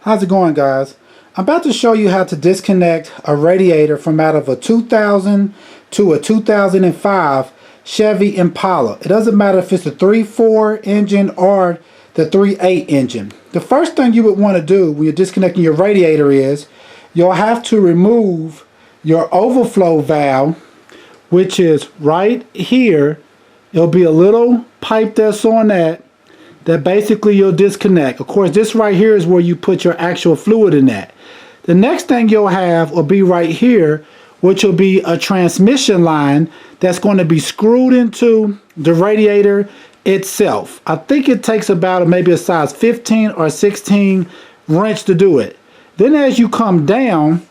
How's it going, guys? I'm about to show you how to disconnect a radiator from out of a 2000 to a 2005 Chevy Impala. It doesn't matter if it's the 3.4 engine or the 3.8 engine. The first thing you would want to do when you're disconnecting your radiator is you'll have to remove your overflow valve, which is right here. It'll be a little pipe that's on that basically you'll disconnect. Of course, this right here is where you put your actual fluid in that. The next thing you'll have will be right here, which will be a transmission line that's going to be screwed into the radiator itself. I think it takes about maybe a size 15 or 16 wrench to do it. Then as you come down,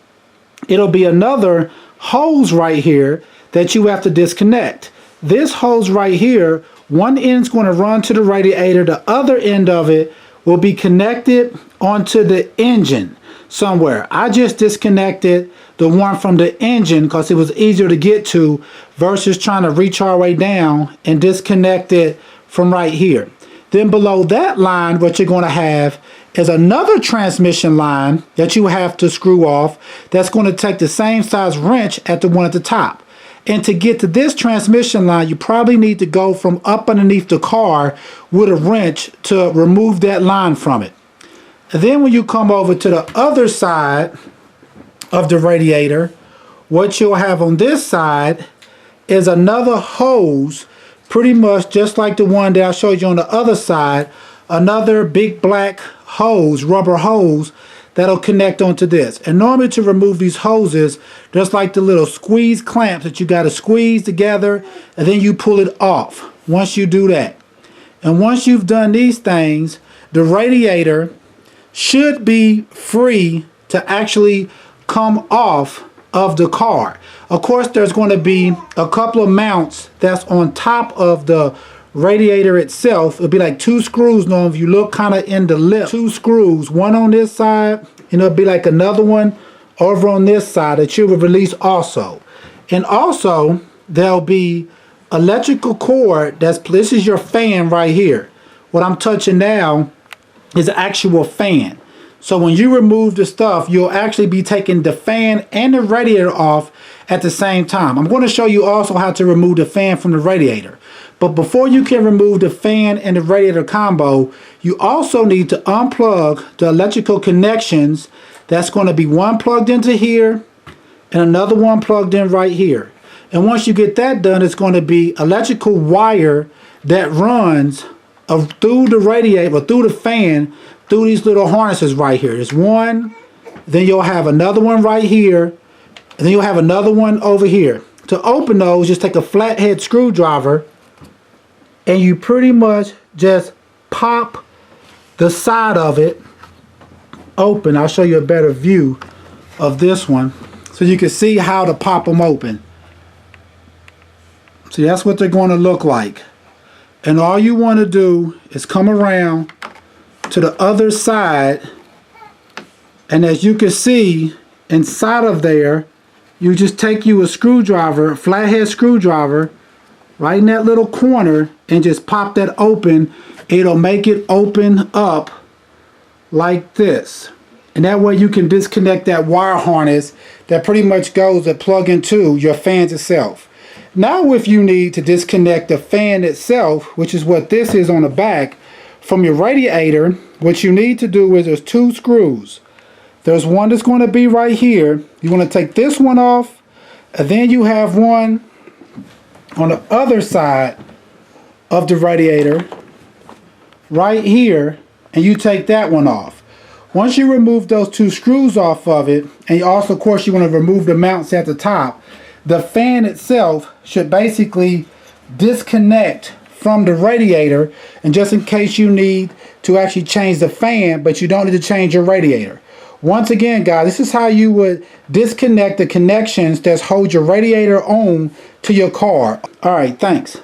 it'll be another hose right here that you have to disconnect. This hose right here, one end's going to run to the radiator, the other end of it will be connected onto the engine somewhere. I just disconnected the one from the engine because it was easier to get to versus trying to reach our way down and disconnect it from right here. Then below that line, what you're going to have is another transmission line that you have to screw off that's going to take the same size wrench at the one at the top. And to get to this transmission line, you probably need to go from up underneath the car with a wrench to remove that line from it. And then when you come over to the other side of the radiator, what you'll have on this side is another hose, pretty much just like the one that I showed you on the other side, another big black hose, rubber hose, that'll connect onto this. And normally to remove these hoses, there's like the little squeeze clamps that you got to squeeze together and then you pull it off once you do that. And once you've done these things, the radiator should be free to actually come off of the car. Of course, there's going to be a couple of mounts that's on top of the radiator itself. It'll be like two screws. Now if you look kind of in the lip, two screws, one on this side and it'll be like another one over on this side that you will release also. And also there'll be electrical cord. This is your fan right here. What I'm touching now is the actual fan. So when you remove the stuff, you'll actually be taking the fan and the radiator off at the same time. I'm going to show you also how to remove the fan from the radiator. But before you can remove the fan and the radiator combo, you also need to unplug the electrical connections. That's going to be one plugged into here and another one plugged in right here. And once you get that done, it's going to be electrical wire that runs through the radiator, or through the fan, through these little harnesses right here. There's one, then you'll have another one right here, and then you'll have another one over here. To open those, just take a flathead screwdriver and you pretty much just pop the side of it open. I'll show you a better view of this one so you can see how to pop them open. See, that's what they're going to look like. And all you want to do is come around to the other side, and as you can see inside of there, you just take you a screwdriver, a flathead screwdriver, right in that little corner and just pop that open. It'll make it open up like this. And that way you can disconnect that wire harness that pretty much goes to plug into your fans itself. Now if you need to disconnect the fan itself, which is what this is on the back, from your radiator, what you need to do is there's two screws. There's one that's going to be right here. You want to take this one off, and then you have one on the other side of the radiator right here, and you take that one off. Once you remove those two screws off of it, and you also of course you want to remove the mounts at the top, the fan itself should basically disconnect from the radiator. And just in case you need to actually change the fan but you don't need to change your radiator, once again guys, this is how you would disconnect the connections that hold your radiator on to your car. Alright, thanks.